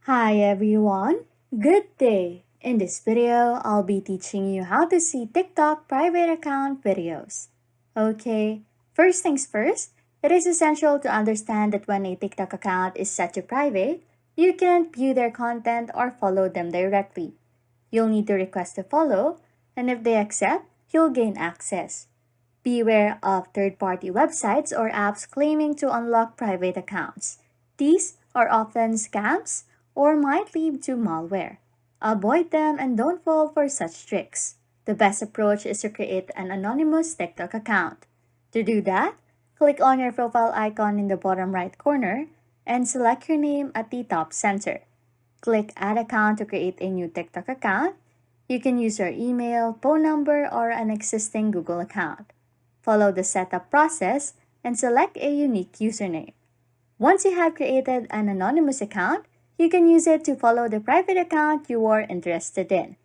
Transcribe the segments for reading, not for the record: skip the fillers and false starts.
Hi everyone, good day! In this video, I'll be teaching you how to see TikTok private account videos. Okay, first things first, it is essential to understand that when a TikTok account is set to private, you can't view their content or follow them directly. You'll need to request a follow, and if they accept, you'll gain access. Beware of third-party websites or apps claiming to unlock private accounts. These are often scams or might lead to malware. Avoid them and don't fall for such tricks. The best approach is to create an anonymous TikTok account. To do that, click on your profile icon in the bottom right corner and select your name at the top center. Click Add Account to create a new TikTok account. You can use your email, phone number, or an existing Google account. Follow the setup process and select a unique username. Once you have created an anonymous account, you can use it to follow the private account you are interested in.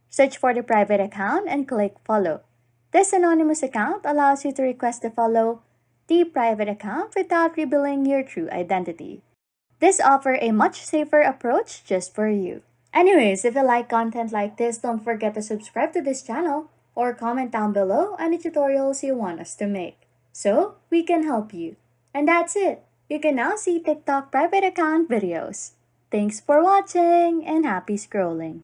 Search for the private account and click Follow. This anonymous account allows you to request to follow the private account without revealing your true identity. This offers a much safer approach just for you. Anyways, if you like content like this, don't forget to subscribe to this channel or comment down below any tutorials you want us to make, so we can help you. And that's it. You can now see TikTok private account videos. Thanks for watching and happy scrolling.